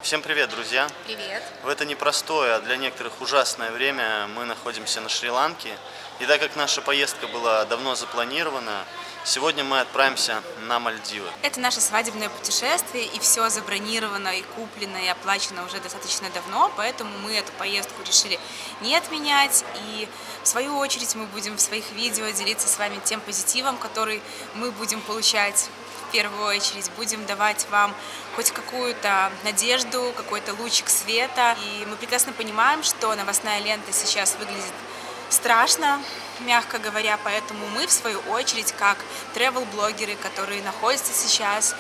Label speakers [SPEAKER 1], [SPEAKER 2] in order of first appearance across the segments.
[SPEAKER 1] Всем привет, друзья!
[SPEAKER 2] Привет!
[SPEAKER 1] В это непростое, а для некоторых ужасное время мы находимся на Шри-Ланке. И так как наша поездка была давно запланирована, сегодня мы отправимся на Мальдивы.
[SPEAKER 2] Это наше свадебное путешествие, и все забронировано, и куплено, и оплачено уже достаточно давно, поэтому мы эту поездку решили не отменять. И в свою очередь мы будем в своих видео делиться с вами тем позитивом, который мы будем получать. В первую очередь будем давать вам хоть какую-то надежду, какой-то лучик света. И мы прекрасно понимаем, что новостная лента сейчас выглядит страшно, мягко говоря, поэтому мы, в свою очередь, как travel-блогеры, которые находятся сейчас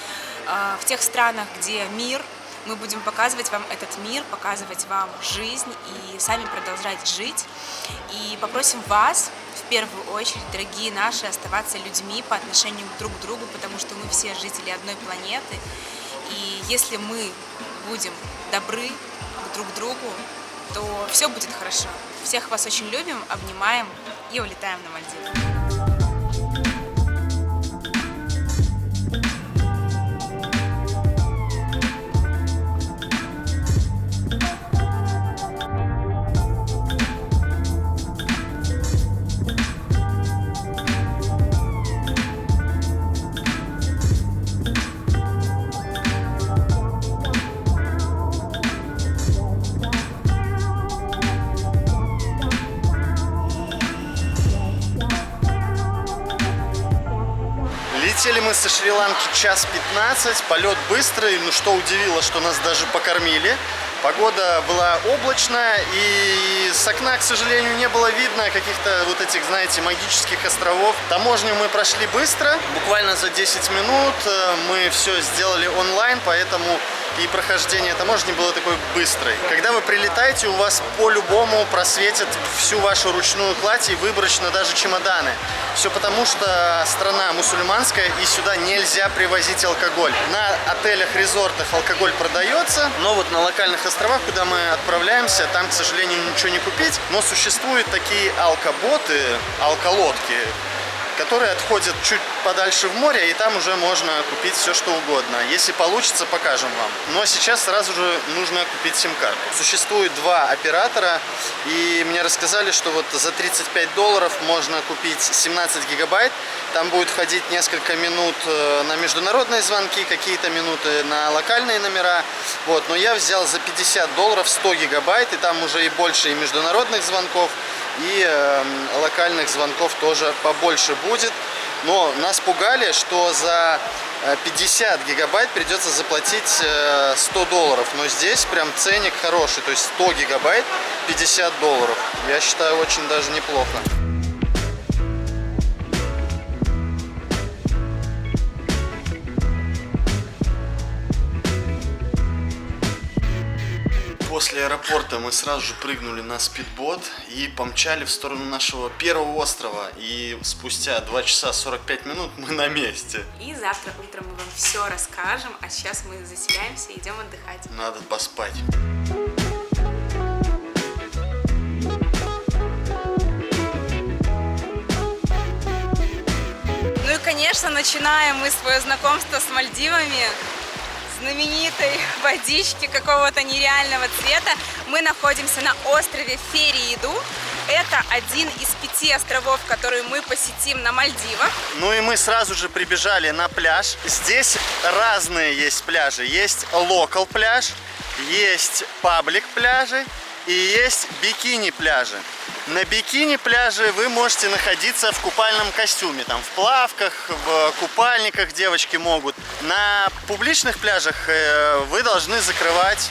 [SPEAKER 2] в тех странах, где мир, мы будем показывать вам этот мир, показывать вам жизнь и сами продолжать жить. И попросим вас, в первую очередь, дорогие наши, оставаться людьми по отношению друг к другу, потому что мы все жители одной планеты. И если мы будем добры друг к другу, то все будет хорошо. Всех вас очень любим, обнимаем и улетаем на Мальдивы.
[SPEAKER 1] Летели мы со Шри-Ланки час 15, полет быстрый, но что удивило, что нас даже покормили. Погода была облачная, и с окна, к сожалению, не было видно каких-то вот этих, знаете, магических островов. Таможню мы прошли быстро, буквально за 10 минут. Мы все сделали онлайн, поэтому и прохождение таможни было такой быстрой. Когда вы прилетаете, у вас по-любому просветят всю вашу ручную кладь и выборочно даже чемоданы. Все потому, что страна мусульманская, и сюда нельзя привозить алкоголь. На отелях, резортах алкоголь продается, но вот на локальных островах, куда мы отправляемся, там, к сожалению, ничего не купить. Но существуют такие алкоботы, алколодки, которые отходят чуть подальше в море, и там уже можно купить все, что угодно. Если получится, покажем вам. Но сейчас сразу же нужно купить сим-карту. Существует два оператора, и мне рассказали, что вот за $35 можно купить 17 гигабайт. Там будет ходить несколько минут на международные звонки, какие-то минуты на локальные номера. Вот. Но я взял за $50 100 гигабайт, и там уже и больше и международных звонков, и локальных звонков тоже побольше будет. Но нас пугали, что за 50 гигабайт придется заплатить $100. Но здесь прям ценник хороший, то есть 100 гигабайт $50. Я считаю, очень даже неплохо. После аэропорта мы сразу же прыгнули на спидбот и помчали в сторону нашего первого острова. И спустя 2 часа 45 минут мы на месте.
[SPEAKER 2] И завтра утром мы вам все расскажем, а сейчас мы заселяемся и идем отдыхать.
[SPEAKER 1] Надо поспать.
[SPEAKER 2] Ну и, конечно, начинаем мы свое знакомство с Мальдивами. Знаменитой водички какого-то нереального цвета. Мы находимся на острове Фериду. Это один из 5 островов, которые мы посетим на Мальдивах.
[SPEAKER 1] Ну и мы сразу же прибежали на пляж. Здесь разные есть пляжи. Есть локал пляж, есть паблик пляжи и есть бикини пляжи. На бикини пляже вы можете находиться в купальном костюме, там в плавках, в купальниках девочки могут. На публичных пляжах вы должны закрывать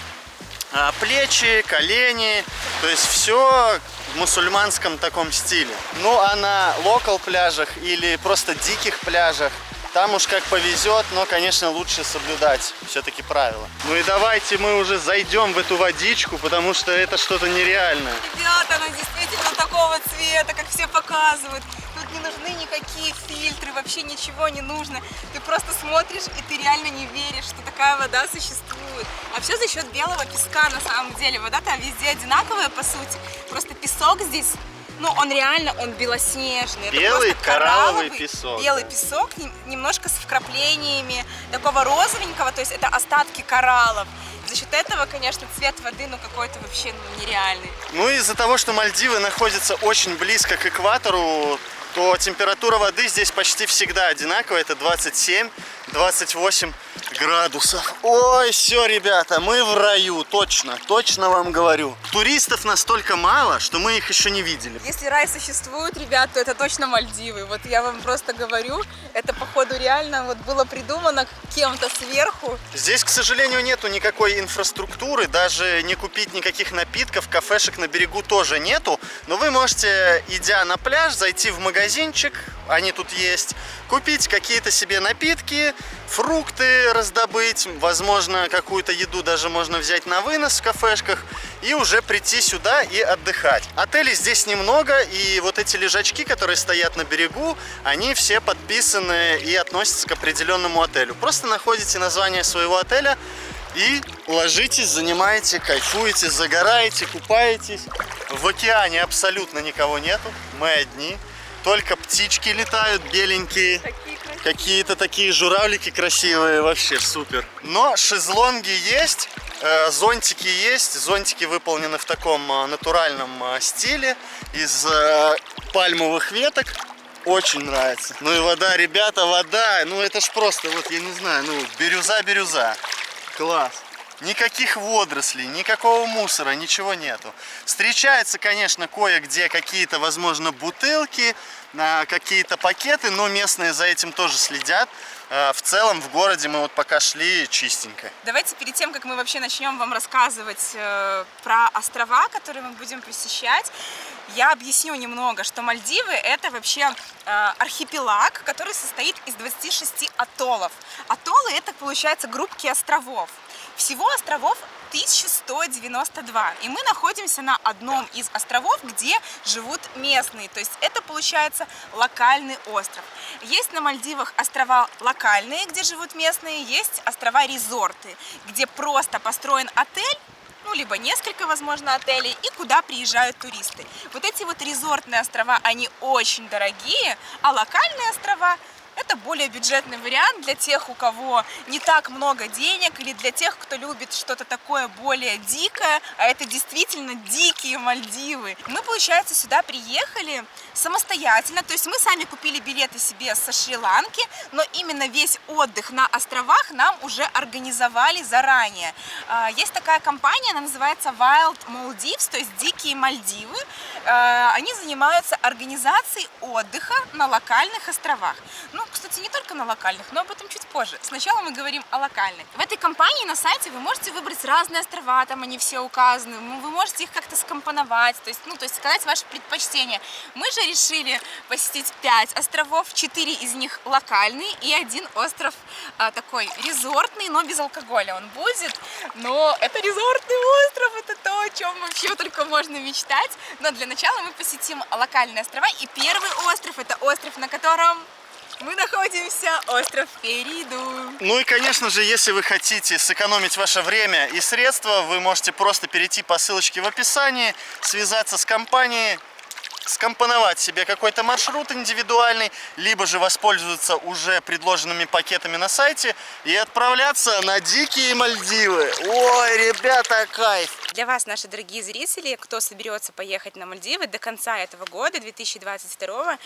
[SPEAKER 1] плечи, колени, то есть все в мусульманском таком стиле. Ну а на локал пляжах или просто диких пляжах, там уж как повезет, но, конечно, лучше соблюдать все-таки правила. Ну и давайте мы уже зайдем в эту водичку, потому что это что-то нереальное.
[SPEAKER 2] Ребята, она действительно такого цвета, как все показывают. Тут не нужны никакие фильтры, вообще ничего не нужно. Ты просто смотришь, и ты реально не веришь, что такая вода существует. А все за счет белого песка на самом деле. Вода там везде одинаковая, по сути. Просто песок здесь Ну, он реально, он белоснежный.
[SPEAKER 1] Белый
[SPEAKER 2] это
[SPEAKER 1] коралловый песок.
[SPEAKER 2] Белый песок, немножко с вкраплениями такого розовенького, то есть это остатки кораллов. За счет этого, конечно, цвет воды, ну, какой-то вообще нереальный.
[SPEAKER 1] Ну, из-за того, что Мальдивы находятся очень близко к экватору, то температура воды здесь почти всегда одинаковая. Это 27-28 градусов. Ой, все, ребята, мы в раю, точно вам говорю. Туристов настолько мало, что мы их еще не видели.
[SPEAKER 2] Если рай существует, ребят, то это точно Мальдивы. Вот я вам просто говорю, это, походу, реально вот было придумано кем-то сверху.
[SPEAKER 1] Здесь, к сожалению, нету никакой инфраструктуры, даже не купить никаких напитков, кафешек на берегу тоже нету. Но вы можете, идя на пляж, зайти в магазинчик, они тут есть, купить какие-то себе напитки, фрукты раздобыть, возможно, какую-то еду даже можно взять на вынос в кафешках и уже прийти сюда и отдыхать. Отелей здесь немного, и вот эти лежачки, которые стоят на берегу, они все подписаны и относятся к определенному отелю. Просто находите название своего отеля и ложитесь, занимаете, кайфуете, загораете, купаетесь. В океане абсолютно никого нету, мы одни. Только птички летают беленькие, какие-то такие журавлики красивые, вообще супер. Но шезлонги есть, зонтики есть, зонтики выполнены в таком натуральном стиле из пальмовых веток. Очень нравится. Ну и вода, ребята, вода, ну это ж просто, вот я не знаю, ну бирюза. Класс. Никаких водорослей, никакого мусора, ничего нету. Встречаются, конечно, кое-где какие-то, возможно, бутылки, какие-то пакеты, но местные за этим тоже следят. В целом в городе мы вот пока шли чистенько.
[SPEAKER 2] Давайте перед тем, как мы вообще начнем вам рассказывать про острова, которые мы будем посещать, я объясню немного, что Мальдивы это вообще архипелаг, который состоит из 26 атоллов. Атоллы это, получается, группки островов. Всего островов 1192, и мы находимся на одном из островов, где живут местные, то есть это получается локальный остров. Есть на Мальдивах острова локальные, где живут местные, есть острова-резорты, где просто построен отель, ну, либо несколько, возможно, отелей, и куда приезжают туристы. Вот эти вот резортные острова, они очень дорогие, а локальные острова — это более бюджетный вариант для тех, у кого не так много денег, или для тех, кто любит что-то такое более дикое, а это действительно дикие Мальдивы. Мы, получается, сюда приехали самостоятельно, то есть мы сами купили билеты себе со Шри-Ланки, но именно весь отдых на островах нам уже организовали заранее. Есть такая компания, она называется Wild Maldives, то есть Дикие Мальдивы. Они занимаются организацией отдыха на локальных островах. Ну, кстати, не только на локальных, но об этом чуть позже. Сначала мы говорим о локальных. В этой компании на сайте вы можете выбрать разные острова, там они все указаны, вы можете их как-то скомпоновать, то есть сказать ваши предпочтения. Мы же решили посетить 5 островов, 4 из них локальные и один остров такой резортный, но без алкоголя он будет. Но это резортный остров, это то, о чем вообще только можно мечтать. Но для начала мы посетим локальные острова, и первый остров — это остров, на котором мы находимся, остров Фериду.
[SPEAKER 1] Ну и, конечно же, если вы хотите сэкономить ваше время и средства, вы можете просто перейти по ссылочке в описании, связаться с компанией, скомпоновать себе какой-то маршрут индивидуальный, либо же воспользоваться уже предложенными пакетами на сайте и отправляться на дикие Мальдивы. Ой, ребята, кайф!
[SPEAKER 2] Для вас, наши дорогие зрители, кто соберется поехать на Мальдивы, до конца этого года, 2022,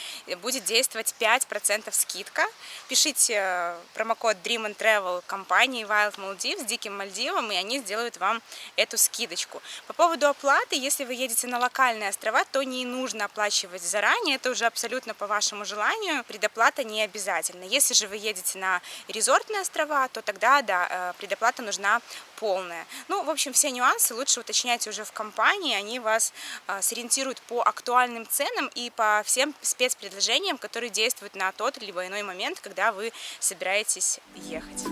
[SPEAKER 2] будет действовать 5% скидка. Пишите промокод Dream and Travel компании Wild Maldives, Диким Мальдивам, и они сделают вам эту скидочку. По поводу оплаты, если вы едете на локальные острова, то не нужно оплачивать заранее, это уже абсолютно по вашему желанию, предоплата не обязательна. Если же вы едете на резортные острова, то тогда, да, предоплата нужна полная. Ну, в общем, все нюансы лучше уточняйте уже в компании, они вас сориентируют по актуальным ценам и по всем спецпредложениям, которые действуют на тот либо иной момент, когда вы собираетесь ехать.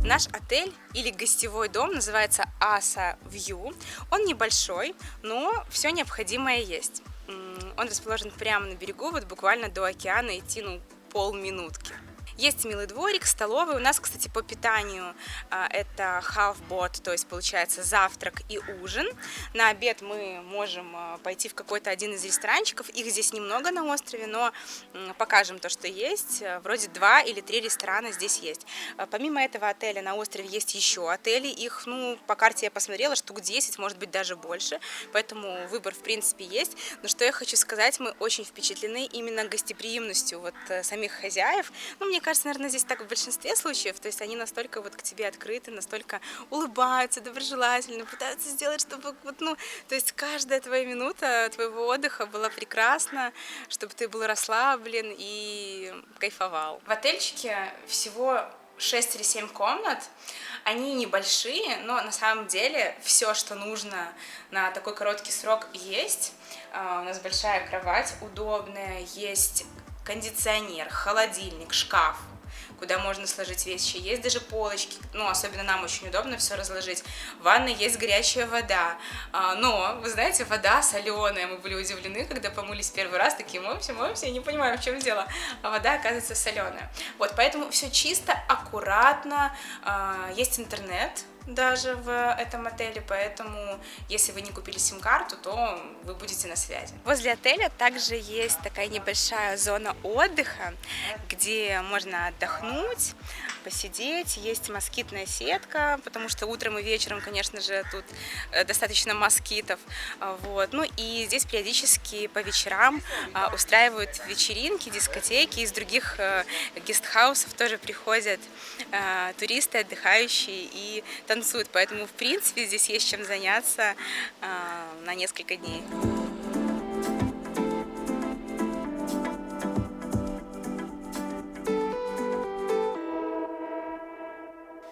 [SPEAKER 2] Наш отель или гостевой дом называется Asa View. Он небольшой, но все необходимое есть. Он расположен прямо на берегу, вот буквально до океана идти полминутки. Есть милый дворик, столовая. У нас, кстати, по питанию это half-board, то есть получается завтрак и ужин. На обед мы можем пойти в какой-то один из ресторанчиков. Их здесь немного на острове, но покажем то, что есть. Вроде 2 или 3 ресторана здесь есть. Помимо этого отеля на острове есть еще отели. Их, по карте я посмотрела, штук 10, может быть даже больше. Поэтому выбор в принципе есть. Но что я хочу сказать, мы очень впечатлены именно гостеприимностью вот самих хозяев. Мне кажется, наверное, здесь так в большинстве случаев, то есть они настолько вот к тебе открыты, настолько улыбаются, доброжелательно, пытаются сделать, чтобы то есть каждая твоя минута твоего отдыха была прекрасна, чтобы ты был расслаблен и кайфовал. В отельчике всего 6 или 7 комнат, они небольшие, но на самом деле все, что нужно на такой короткий срок, есть. У нас большая кровать, удобная, есть кондиционер, холодильник, шкаф, куда можно сложить вещи, есть даже полочки, особенно нам очень удобно все разложить. В ванной есть горячая вода, но, вы знаете, вода соленая, мы были удивлены, когда помылись первый раз, такие моемся, и не понимаем, в чем дело, а вода, оказывается, соленая. Вот, поэтому все чисто, аккуратно, есть интернет даже в этом отеле, поэтому если вы не купили сим-карту, то вы будете на связи. Возле отеля также есть такая небольшая зона отдыха, где можно отдохнуть, посидеть, есть москитная сетка, потому что утром и вечером, конечно же, тут достаточно москитов, вот. И здесь периодически по вечерам устраивают вечеринки, дискотеки, из других гестхаусов тоже приходят туристы, отдыхающие и танцуют, поэтому, в принципе, здесь есть чем заняться на несколько дней.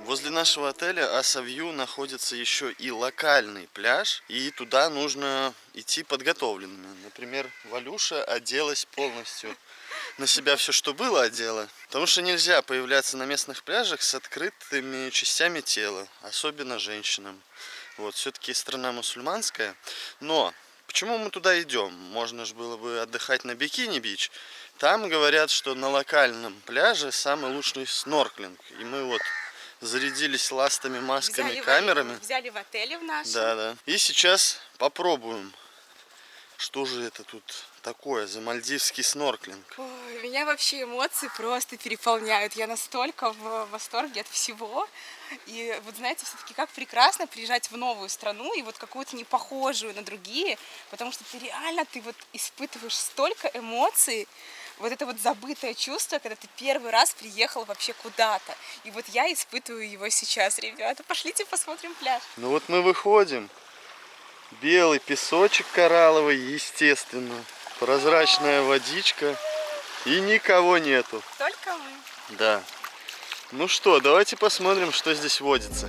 [SPEAKER 1] Возле нашего отеля Аса Вью находится еще и локальный пляж, и туда нужно идти подготовленными. Например, Валюша оделась полностью, на себя все, что было, одела, потому что нельзя появляться на местных пляжах с открытыми частями тела, особенно женщинам. Вот, все-таки страна мусульманская, но почему мы туда идем? Можно же было бы отдыхать на Бикини-Бич. Там говорят, что на локальном пляже самый лучший снорклинг, и мы вот зарядились ластами, масками, камерами.
[SPEAKER 2] Взяли в отеле в нашем.
[SPEAKER 1] Да. И сейчас попробуем, что же это тут такое за мальдивский снорклинг.
[SPEAKER 2] Ой, меня вообще эмоции просто переполняют. Я настолько в восторге от всего. И вот знаете, все-таки как прекрасно приезжать в новую страну и вот какую-то не похожую на другие, потому что ты вот испытываешь столько эмоций. Вот это вот забытое чувство, когда ты первый раз приехал вообще куда-то. И вот я испытываю его сейчас, ребята. Пошлите посмотрим пляж.
[SPEAKER 1] Ну вот мы выходим. Белый песочек коралловый, естественно. Прозрачная водичка. И никого нету.
[SPEAKER 2] Только мы.
[SPEAKER 1] Да. Ну что, давайте посмотрим, что здесь водится.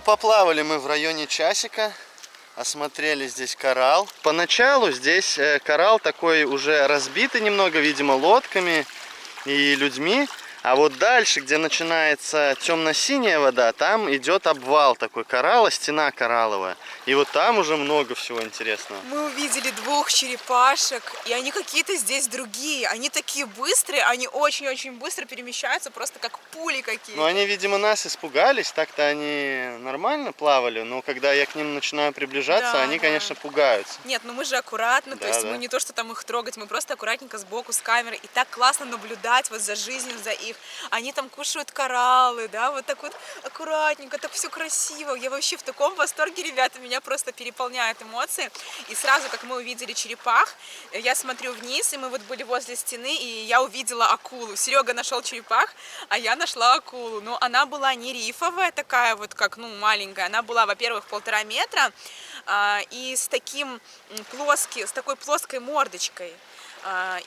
[SPEAKER 1] Поплавали мы в районе часика, осмотрели здесь коралл. Поначалу здесь коралл такой уже разбитый немного, видимо, лодками и людьми. А вот дальше, где начинается темно-синяя вода, там идет обвал такой, коралла, стена коралловая. И вот там уже много всего интересного.
[SPEAKER 2] Мы увидели 2 черепашек, и они какие-то здесь другие. Они такие быстрые, они очень-очень быстро перемещаются, просто как пули какие-то.
[SPEAKER 1] Ну, они, видимо, нас испугались, так-то они нормально плавали, но когда я к ним начинаю приближаться,
[SPEAKER 2] Да,
[SPEAKER 1] они,
[SPEAKER 2] да.
[SPEAKER 1] конечно, пугаются.
[SPEAKER 2] Нет, ну мы же аккуратно, то
[SPEAKER 1] Да,
[SPEAKER 2] есть
[SPEAKER 1] да.
[SPEAKER 2] мы не то, что там их трогать, мы просто аккуратненько сбоку с камерой. И так классно наблюдать вот за жизнью, за их. Они там кушают кораллы, да, вот так вот аккуратненько, так все красиво. Я вообще в таком восторге, ребята, меня просто переполняют эмоции. И сразу, как мы увидели черепах, я смотрю вниз, и мы вот были возле стены, и я увидела акулу. Серега нашел черепах, а я нашла акулу. Но она была не рифовая такая вот, как, ну, маленькая. Она была, во-первых, 1,5 метра, и с такой плоской мордочкой.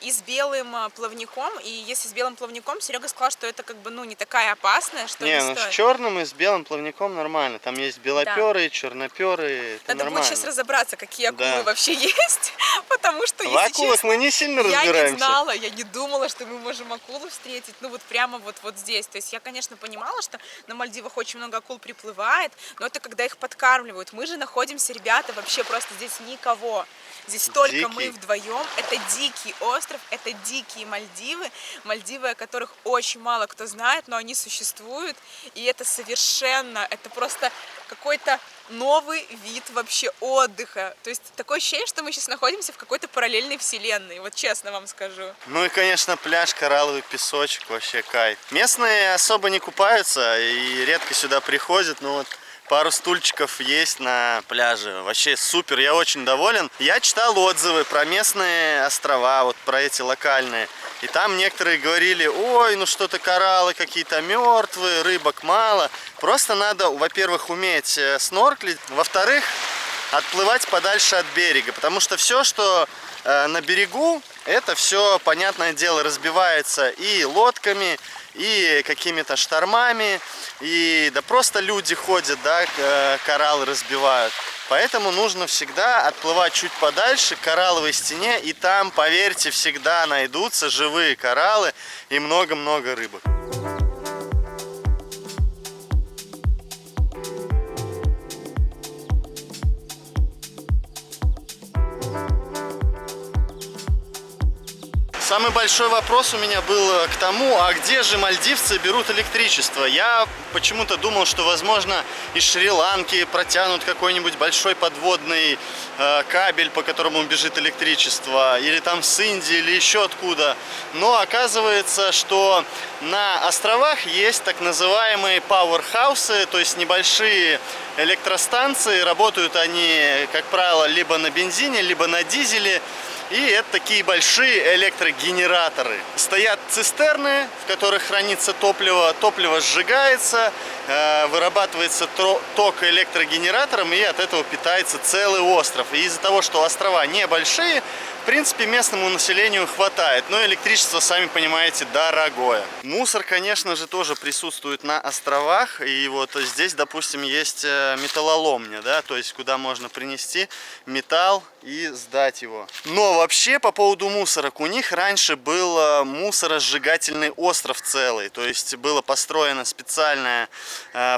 [SPEAKER 2] И с белым плавником. И если с белым плавником, Серега сказал, что это как бы, ну, не такая опасная, что
[SPEAKER 1] Не, ну с черным и с белым плавником нормально. Там есть белоперые, черноперые. Это
[SPEAKER 2] Надо
[SPEAKER 1] нормально.
[SPEAKER 2] будет сейчас разобраться, какие акулы
[SPEAKER 1] Да.
[SPEAKER 2] вообще есть, потому что,
[SPEAKER 1] В
[SPEAKER 2] если
[SPEAKER 1] акулах
[SPEAKER 2] честно,
[SPEAKER 1] мы не сильно
[SPEAKER 2] я
[SPEAKER 1] разбираемся.
[SPEAKER 2] не знала, я не думала, что мы можем акулу встретить, ну вот прямо вот здесь. То есть я, конечно, понимала, что на Мальдивах очень много акул приплывает, но это когда их подкармливают. Мы же находимся, ребята, вообще просто здесь никого. Здесь только мы вдвоем. Это дикий остров, это дикие Мальдивы. Мальдивы, о которых очень мало кто знает, но они существуют. И это это просто какой-то новый вид вообще отдыха. То есть такое ощущение, что мы сейчас находимся в какой-то параллельной вселенной. Вот честно вам скажу.
[SPEAKER 1] Ну и, конечно, пляж, коралловый песочек, вообще кайф. Местные особо не купаются и редко сюда приходят, но вот пару стульчиков есть на пляже. Вообще супер, я очень доволен. Я читал отзывы про местные острова, вот про эти локальные. И там некоторые говорили: ой, ну что-то кораллы какие-то мертвые, рыбок мало. Просто надо, во-первых, уметь снорклить, во-вторых, отплывать подальше от берега. Потому что все, что на берегу, это все, понятное дело, разбивается и лодками, и какими-то штормами, и да просто люди ходят, да, кораллы разбивают. Поэтому нужно всегда отплывать чуть подальше к коралловой стене, и там, поверьте, всегда найдутся живые кораллы и много-много рыбок. Самый большой вопрос у меня был к тому, а где же мальдивцы берут электричество? Я почему-то думал, что, возможно, из Шри-Ланки протянут какой-нибудь большой подводный кабель, по которому бежит электричество, или там с Индии, или еще откуда. Но оказывается, что на островах есть так называемые пауэрхаусы, то есть небольшие электростанции. Работают они, как правило, либо на бензине, либо на дизеле. И это такие большие электрогенераторы. Стоят цистерны, в которых хранится топливо. Топливо сжигается, вырабатывается ток электрогенератором, и от этого питается целый остров. И из-за того, что острова небольшие, в принципе, местному населению хватает. Но электричество, сами понимаете, дорогое. Мусор, конечно же, тоже присутствует на островах. И вот здесь, допустим, есть металлоломня, да, то есть куда можно принести металл и сдать его. Но вообще, по поводу мусорок, у них раньше был мусоросжигательный остров целый. То есть было построено специальное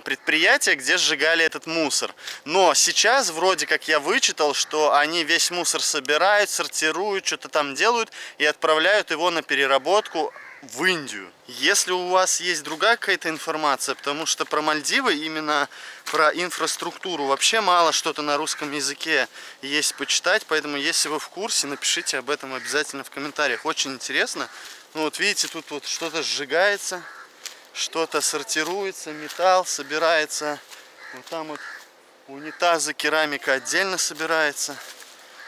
[SPEAKER 1] предприятие, где сжигали этот мусор. Но сейчас, вроде как я вычитал, что они весь мусор собирают, сортируют, что-то там делают и отправляют его на переработку в Индию. Если у вас есть другая какая-то информация, потому что про Мальдивы, именно про инфраструктуру, вообще мало что-то на русском языке есть почитать, поэтому если вы в курсе, напишите об этом обязательно в комментариях. Очень интересно. Ну вот видите, тут вот что-то сжигается, что-то сортируется, металл собирается. Вот там вот унитазы, керамика отдельно собирается.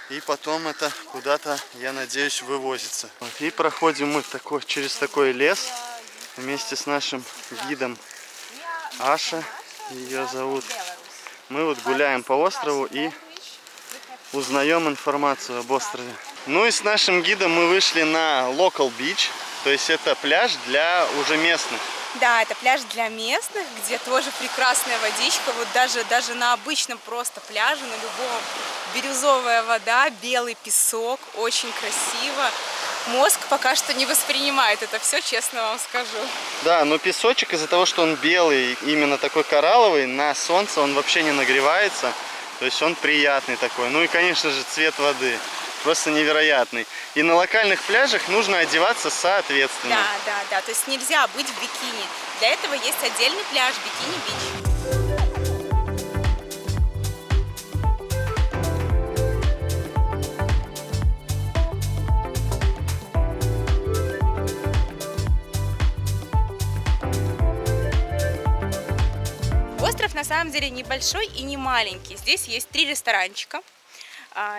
[SPEAKER 1] И потом это куда-то, я надеюсь, вывозится. Вот. И проходим мы через такой лес вместе с нашим гидом Аша, ее зовут. Мы вот гуляем по острову и узнаем информацию об острове. Ну и с нашим гидом мы вышли на Local Beach, то есть это пляж для уже местных.
[SPEAKER 2] Да, это пляж для местных, где тоже прекрасная водичка. Вот даже на обычном просто пляже, на любом, бирюзовая вода, белый песок, очень красиво. мозг пока что не воспринимает это все, честно вам скажу.
[SPEAKER 1] Да, но песочек из-за того, что он белый, именно такой коралловый, на солнце он вообще не нагревается. То есть он приятный такой. Ну и, конечно же, цвет воды просто невероятный. И на локальных пляжах нужно одеваться соответственно.
[SPEAKER 2] Да. То есть нельзя быть в бикини. Для этого есть отдельный пляж Бикини-Бич. Остров на самом деле небольшой и не маленький. Здесь есть 3 ресторанчика,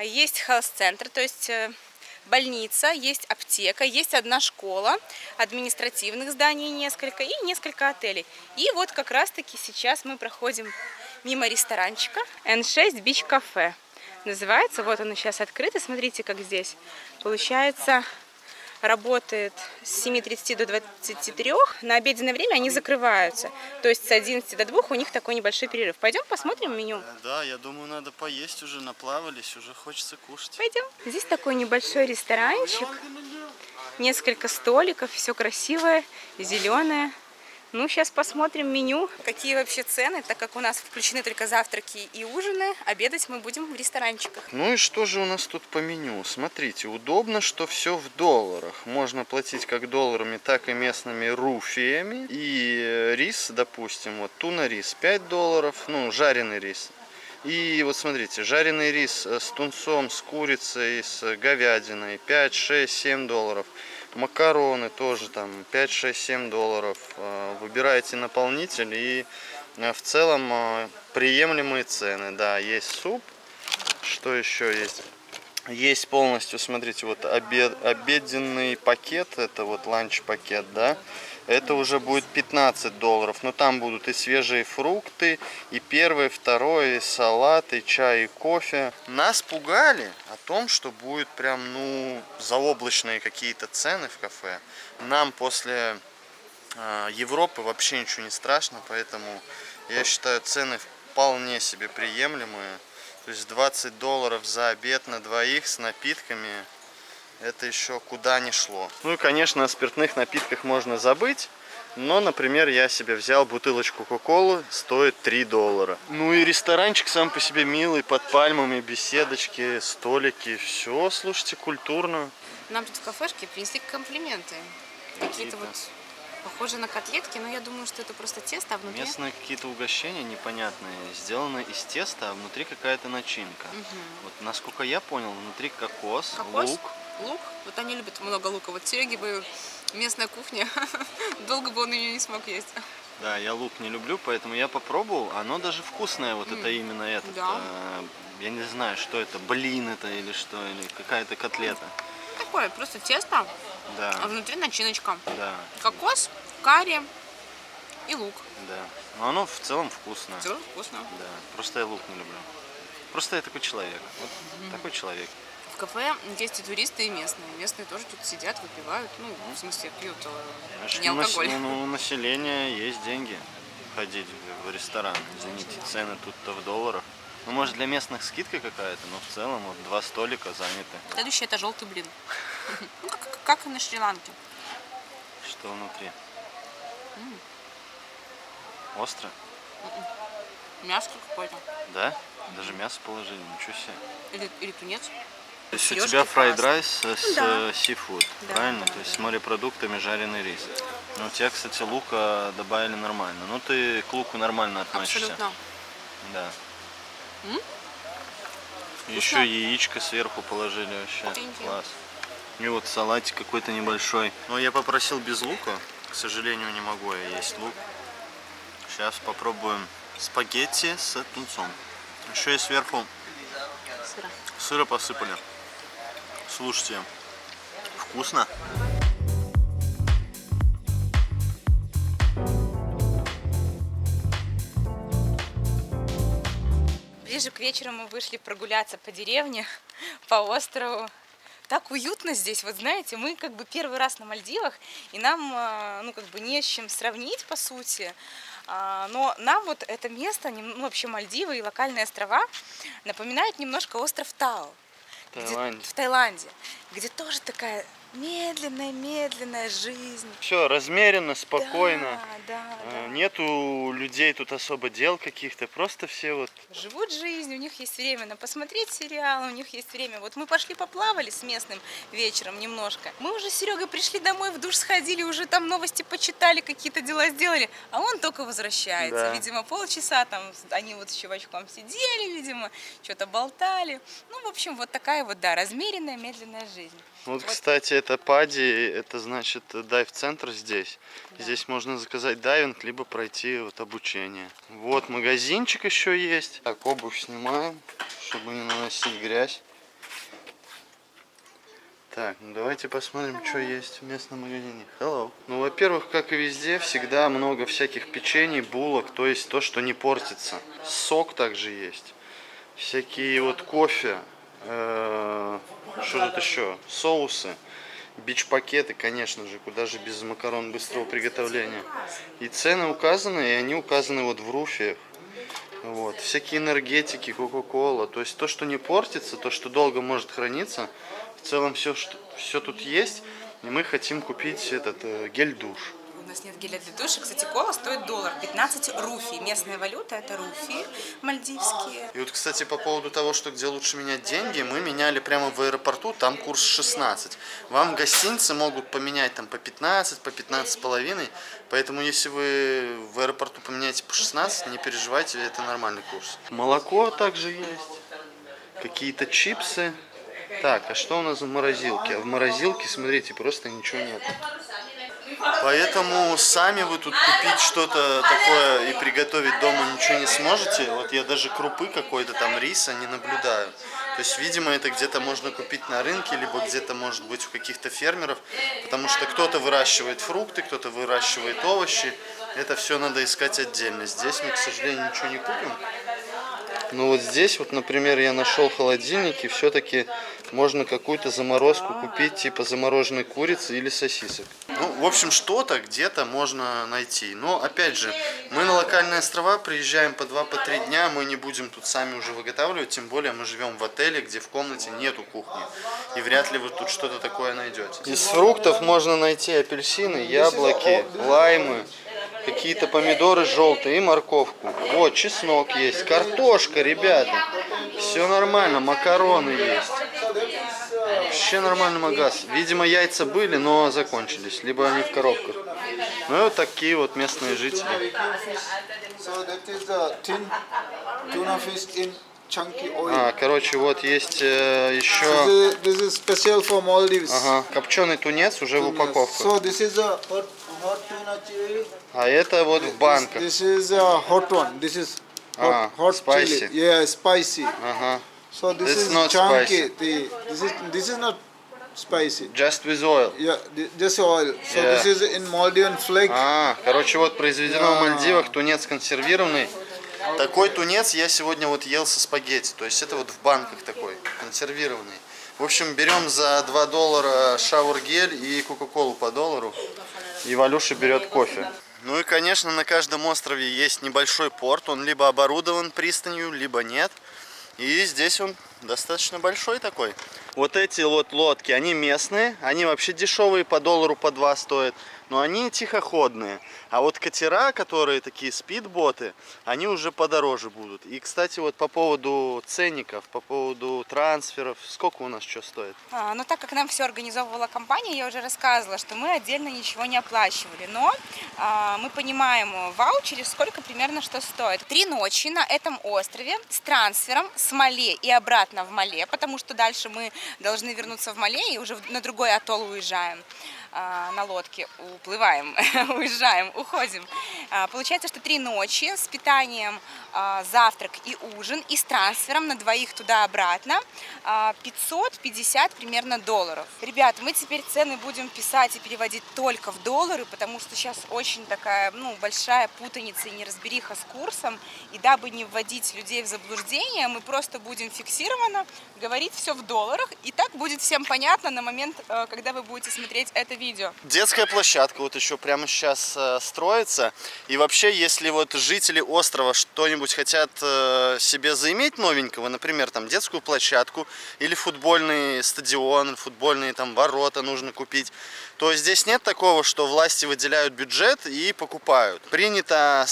[SPEAKER 2] есть хелс-центр, то есть больница, есть аптека, есть одна школа, административных зданий несколько и несколько отелей. И вот как раз-таки сейчас мы проходим мимо ресторанчика N6 Beach Cafe. Называется, вот он сейчас открыт, и смотрите, как здесь получается. Работает с 7:30 до 23. На обеденное время они закрываются. То есть с 11 до 2 у них такой небольшой перерыв. Пойдем посмотрим меню.
[SPEAKER 1] Да, я думаю, надо поесть уже, наплавались, уже хочется кушать.
[SPEAKER 2] Пойдем. Здесь такой небольшой ресторанчик. Несколько столиков, все красивое, зеленое. Ну, сейчас посмотрим меню. Какие вообще цены, так как у нас включены только завтраки и ужины. Обедать мы будем в ресторанчиках.
[SPEAKER 1] Ну и что же у нас тут по меню? Смотрите, удобно, что все в долларах. Можно платить как долларами, так и местными руфиями. И рис, допустим, вот туна-рис 5 долларов, ну, жареный рис. И вот смотрите, жареный рис с тунцом, с курицей, с говядиной 5, 6, 7 долларов. Макароны тоже там 5, 6, 7 долларов. Выбираете наполнитель и в целом приемлемые цены. Да, есть суп. Что еще есть? Есть полностью, смотрите, вот обеденный пакет, это вот ланч-пакет, да. Это уже будет 15 долларов. Но там будут и свежие фрукты, и первый, второй, и салат, и чай, и кофе. Нас пугали о том, что будет прям, ну, заоблачные какие-то цены в кафе. Нам после Европы вообще ничего не страшно, поэтому я считаю, цены вполне себе приемлемые. То есть 20 долларов за обед на двоих с напитками. Это еще куда ни шло. Ну и, конечно, о спиртных напитках можно забыть. Но, например, я себе взял бутылочку кока-колы, стоит 3 доллара. Ну и ресторанчик сам по себе милый, под пальмами, беседочки, столики. Все, слушайте, культурно.
[SPEAKER 2] Нам тут в кафешке принесли комплименты. Какие-то вот похожие на котлетки, но я думаю, что это просто тесто, а внутри...
[SPEAKER 1] Местные какие-то угощения непонятные, сделаны из теста, а внутри какая-то начинка. Вот, насколько я понял, внутри кокос, лук.
[SPEAKER 2] Лук. Вот они любят много лука. Вот Сереге бы местная кухня, долго бы он ее не смог есть.
[SPEAKER 1] Да, я лук не люблю, поэтому я попробовал. Оно даже вкусное, вот это именно этот.
[SPEAKER 2] Да.
[SPEAKER 1] Я не знаю, что это, блин это или что, или какая-то котлета.
[SPEAKER 2] Такое, просто тесто,
[SPEAKER 1] Да.
[SPEAKER 2] а внутри начиночка.
[SPEAKER 1] Да.
[SPEAKER 2] Кокос, карри и лук.
[SPEAKER 1] Да. Но оно в целом вкусно.
[SPEAKER 2] Все вкусно.
[SPEAKER 1] Да. Просто я лук не люблю. Просто я такой человек. Вот такой человек.
[SPEAKER 2] В кафе есть и туристы, и местные. Местные тоже тут сидят, выпивают. Ну, в смысле, пьют
[SPEAKER 1] Значит,
[SPEAKER 2] не алкоголь.
[SPEAKER 1] у населения есть деньги ходить в ресторан. Извините, цены тут-то в долларах. Ну, может, для местных скидка какая-то, но в целом вот 2 столика заняты.
[SPEAKER 2] Следующий это желтый блин. Ну, как и на Шри-Ланке.
[SPEAKER 1] Что внутри? Остро?
[SPEAKER 2] Мясо какое-то.
[SPEAKER 1] Да? Даже мясо положили, ничего себе.
[SPEAKER 2] Или тунец.
[SPEAKER 1] То есть у
[SPEAKER 2] Ёшки
[SPEAKER 1] тебя фрайд
[SPEAKER 2] классно.
[SPEAKER 1] райс с
[SPEAKER 2] Да.
[SPEAKER 1] сифуд,
[SPEAKER 2] Да,
[SPEAKER 1] правильно?
[SPEAKER 2] да,
[SPEAKER 1] То есть с морепродуктами жареный рис. Но у тебя, кстати, лука добавили нормально. Ну ты к луку нормально относишься.
[SPEAKER 2] Абсолютно.
[SPEAKER 1] Да.
[SPEAKER 2] М?
[SPEAKER 1] Еще яичко сверху положили вообще.
[SPEAKER 2] Thank you.
[SPEAKER 1] Класс. И вот салатик какой-то небольшой. Но я попросил без лука. К сожалению, не могу я есть лук. Сейчас попробуем спагетти с тунцом. Еще и сверху
[SPEAKER 2] Сыра.
[SPEAKER 1] сыра посыпали. Слушайте, вкусно.
[SPEAKER 2] Ближе к вечеру мы вышли прогуляться по деревне, по острову. Так уютно здесь, вот знаете, мы как бы первый раз на Мальдивах, и нам, ну, как бы не с чем сравнить, по сути. Но нам вот это место, ну, вообще Мальдивы и локальные острова, напоминают немножко остров Тау. В Таиланде. где тоже такая медленная жизнь.
[SPEAKER 1] Все размеренно, спокойно.
[SPEAKER 2] Да.
[SPEAKER 1] Нету людей тут особо дел каких-то, просто все вот.
[SPEAKER 2] Живут жизнь, у них есть время на посмотреть сериал, у них есть время. Вот мы пошли поплавали с местным вечером немножко. Мы уже с Серегой пришли домой, в душ сходили, уже там новости почитали, какие-то дела сделали, а он только возвращается.
[SPEAKER 1] Да.
[SPEAKER 2] Видимо, полчаса там они вот с чувачком сидели, видимо, что-то болтали. Ну, в общем, вот такая вот, да, размеренная, медленная жизнь.
[SPEAKER 1] Вот, кстати, это Пади, это значит дайв-центр здесь. Да. Здесь можно заказать дайвинг, либо пройти вот обучение. Вот магазинчик еще есть. Так, обувь снимаем, чтобы не наносить грязь. Так, ну давайте посмотрим, что есть в местном магазине. Hello. Ну, во-первых, как и везде, всегда много всяких печений, булок, то есть то, что не портится. Сок также есть. Всякие вот кофе. Что тут еще? Соусы, бич-пакеты, конечно же, куда же без макарон быстрого приготовления. И цены указаны, и они указаны вот в руфе. Вот. Всякие энергетики, кока-кола, то есть то, что не портится, то, что долго может храниться. В целом все тут есть, и мы хотим купить этот гель-душ.
[SPEAKER 2] У нас нет геля для душа. Кстати, кола стоит $1, 15 руфи. Местная валюта это руфи мальдивские.
[SPEAKER 1] И вот, кстати, по поводу того, что где лучше менять деньги, мы меняли прямо в аэропорту, там курс 16. Вам гостиницы могут поменять там по 15, по 15,5. Поэтому, если вы в аэропорту поменяете по 16, не переживайте, это нормальный курс. Молоко также есть, какие-то чипсы. Так, а что у нас в морозилке? А в морозилке, смотрите, просто ничего нет. Поэтому сами вы тут купить что-то такое и приготовить дома ничего не сможете. Вот я даже крупы какой-то там риса не наблюдаю. То есть, видимо, это где-то можно купить на рынке, либо где-то может быть у каких-то фермеров. Потому что кто-то выращивает фрукты, кто-то выращивает овощи. Это все надо искать отдельно. Здесь мы, к сожалению, ничего не купим. Но вот здесь, вот, например, я нашел холодильник, и все-таки можно какую-то заморозку купить, типа замороженной курицы или сосисок. Ну, в общем, что-то где-то можно найти. Но, опять же, мы на локальные острова приезжаем по 2-3 дня, мы не будем тут сами уже выготавливать, тем более мы живем в отеле, где в комнате нету кухни. И вряд ли вы тут что-то такое найдете. Из фруктов можно найти апельсины, яблоки, лаймы. Какие-то помидоры желтые и морковку. Вот, чеснок есть, картошка, ребята. Все нормально, макароны есть. Вообще нормальный магаз. Видимо, яйца были, но закончились. Либо они в коробках. Ну и вот такие вот местные жители. Короче, вот есть еще... Ага, копченый тунец уже в упаковках. А это вот в банках.
[SPEAKER 3] This is a hot one. This is hot
[SPEAKER 1] spicy.
[SPEAKER 3] chili. Yeah, spicy.
[SPEAKER 1] Ага.
[SPEAKER 3] So this
[SPEAKER 1] It's
[SPEAKER 3] is
[SPEAKER 1] not
[SPEAKER 3] chunky.
[SPEAKER 1] spicy.
[SPEAKER 3] This is not spicy.
[SPEAKER 1] Just with oil.
[SPEAKER 3] Yeah, just oil. So
[SPEAKER 1] Yeah.
[SPEAKER 3] this is in Maldivian flake.
[SPEAKER 1] Короче, вот произведено в Мальдивах, тунец консервированный. Такой тунец я сегодня вот ел со спагетти. То есть это вот в банках такой, консервированный. В общем, берем за $2 шауэр-гель и кока-колу по $1. И Валюша берет кофе. Ну и, конечно, на каждом острове есть небольшой порт. Он либо оборудован пристанью, либо нет. И здесь он достаточно большой такой. Вот эти вот лодки, они местные. Они вообще дешевые, по $1, по $2 стоят. Но они тихоходные. А вот катера, которые такие спидботы, они уже подороже будут. И, кстати, вот по поводу ценников, по поводу трансферов, сколько у нас что стоит?
[SPEAKER 2] Ну, так как нам все организовывала компания, я уже рассказывала, что мы отдельно ничего не оплачивали. Но мы понимаем в ваучере, сколько примерно что стоит. 3 ночи на этом острове с трансфером с Мале и обратно в Мале, потому что дальше мы должны вернуться в Мале и уже на другой атолл уезжаем. На лодке уплываем, уезжаем, уходим. Получается, что 3 ночи с питанием, завтрак и ужин, и с трансфером на двоих туда-обратно 550 примерно $. Ребят, мы теперь цены будем писать и переводить только в доллары, потому что сейчас очень такая, большая путаница и неразбериха с курсом. И дабы не вводить людей в заблуждение, мы просто будем фиксированно говорить все в долларах. И так будет всем понятно на момент, когда вы будете смотреть это видео.
[SPEAKER 1] Детская площадка вот еще прямо сейчас строится. И вообще, если вот жители острова что-нибудь хотят себе заиметь новенького, например, там детскую площадку или футбольный стадион, футбольные там ворота нужно купить, то здесь нет такого, что власти выделяют бюджет и покупают. Принято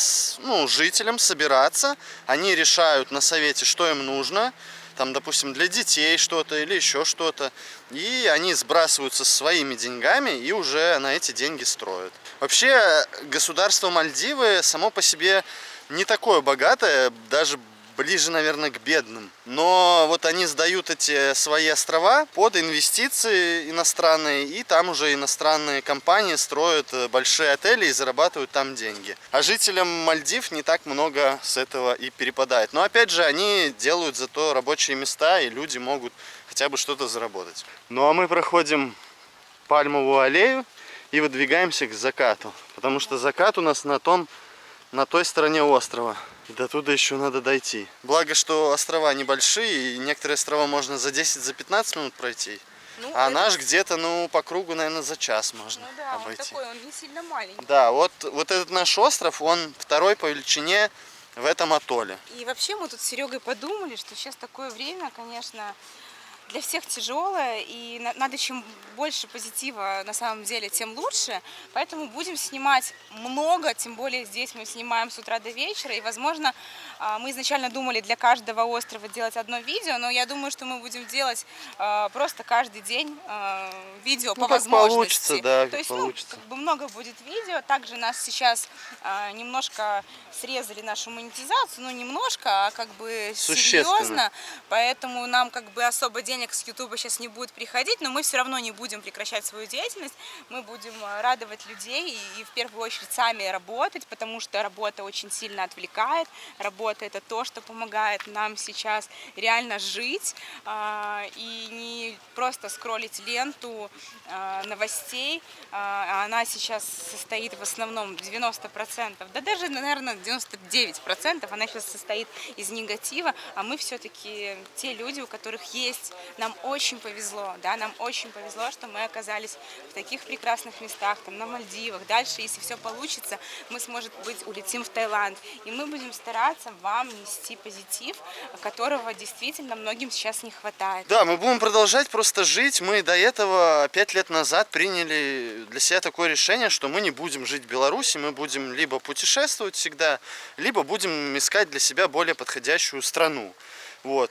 [SPEAKER 1] жителям собираться, они решают на совете, что им нужно. Там, допустим, для детей что-то или еще что-то. И они сбрасываются своими деньгами и уже на эти деньги строят. Вообще, государство Мальдивы само по себе не такое богатое, даже ближе, наверное, к бедным. Но вот они сдают эти свои острова под инвестиции иностранные, и там уже иностранные компании строят большие отели и зарабатывают там деньги. А жителям Мальдив не так много с этого и перепадает. Но опять же, они делают зато рабочие места, и люди могут хотя бы что-то заработать. Ну а мы проходим Пальмовую аллею и выдвигаемся к закату. Потому что закат у нас на той стороне острова. И до туда еще надо дойти. Благо, что острова небольшие, и некоторые острова можно за 10-15 минут пройти. А наш где-то, по кругу, наверное, за час можно обойти.
[SPEAKER 2] Он такой, он не сильно маленький.
[SPEAKER 1] Да, вот этот наш остров, он второй по величине в этом атолле.
[SPEAKER 2] И вообще мы тут с Серегой подумали, что сейчас такое время, конечно, для всех тяжелое, и надо чем больше позитива на самом деле, тем лучше. Поэтому будем снимать много, тем более здесь мы снимаем с утра до вечера. И, возможно, мы изначально думали для каждого острова делать одно видео, но я думаю, что мы будем делать просто каждый день видео по возможности.
[SPEAKER 1] Получится, да,
[SPEAKER 2] то есть,
[SPEAKER 1] получится.
[SPEAKER 2] много будет видео. Также нас сейчас немножко срезали нашу монетизацию, немножко, а серьезно. Поэтому нам особо денег с Ютуба сейчас не будет приходить, но мы все равно не будем прекращать свою деятельность. Мы будем радовать людей и в первую очередь сами работать, потому что работа очень сильно отвлекает. Работа — это то, что помогает нам сейчас реально жить и не просто скроллить ленту новостей. Она сейчас состоит в основном 90%, да даже, наверное, 99%. Она сейчас состоит из негатива, а мы все-таки те люди, у которых есть. Нам очень повезло, нам очень повезло, что мы оказались в таких прекрасных местах, там на Мальдивах. Дальше, если все получится, мы, может быть, улетим в Таиланд. И мы будем стараться вам нести позитив, которого действительно многим сейчас не хватает.
[SPEAKER 1] Да, мы будем продолжать просто жить. Мы до этого 5 лет назад приняли для себя такое решение, что мы не будем жить в Беларуси, мы будем либо путешествовать всегда, либо будем искать для себя более подходящую страну.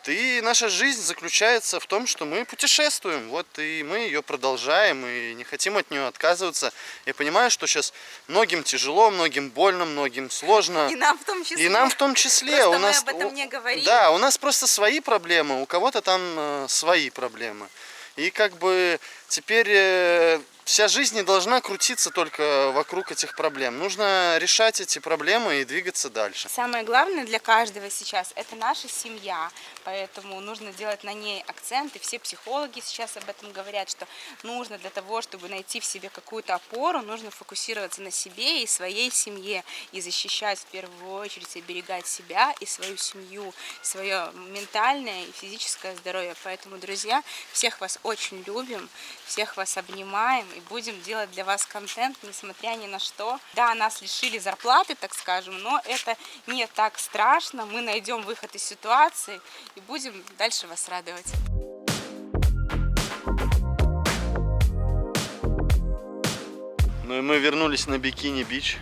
[SPEAKER 1] И наша жизнь заключается в том, что мы путешествуем, и мы ее продолжаем, и не хотим от нее отказываться. Я понимаю, что сейчас многим тяжело, многим больно, многим сложно.
[SPEAKER 2] И нам в том числе.
[SPEAKER 1] И нам в том числе.
[SPEAKER 2] Просто мы об этом не говорим.
[SPEAKER 1] Да, у нас просто свои проблемы, у кого-то там свои проблемы. И теперь вся жизнь не должна крутиться только вокруг этих проблем. Нужно решать эти проблемы и двигаться дальше.
[SPEAKER 2] Самое главное для каждого сейчас – это наша семья. Поэтому нужно делать на ней акцент. И все психологи сейчас об этом говорят, что нужно для того, чтобы найти в себе какую-то опору, нужно фокусироваться на себе и своей семье. И защищать в первую очередь, оберегать себя и свою семью, свое ментальное и физическое здоровье. Поэтому, друзья, всех вас очень любим, всех вас обнимаем. И будем делать для вас контент, несмотря ни на что. Да, нас лишили зарплаты, так скажем, но это не так страшно. Мы найдем выход из ситуации и будем дальше вас радовать.
[SPEAKER 1] Ну и мы вернулись на Бикини-Бич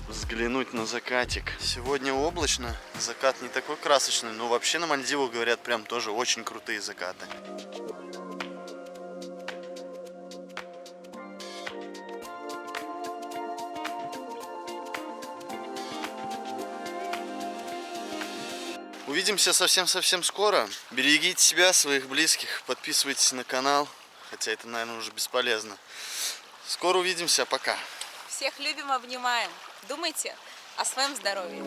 [SPEAKER 1] взглянуть на закатик. Сегодня облачно, закат не такой красочный, но вообще на Мальдивах, говорят, прям тоже очень крутые закаты. Увидимся совсем-совсем скоро. Берегите себя, своих близких, подписывайтесь на канал, хотя это, наверное, уже бесполезно. Скоро увидимся, пока.
[SPEAKER 2] Всех любим, обнимаем. Думайте о своем здоровье.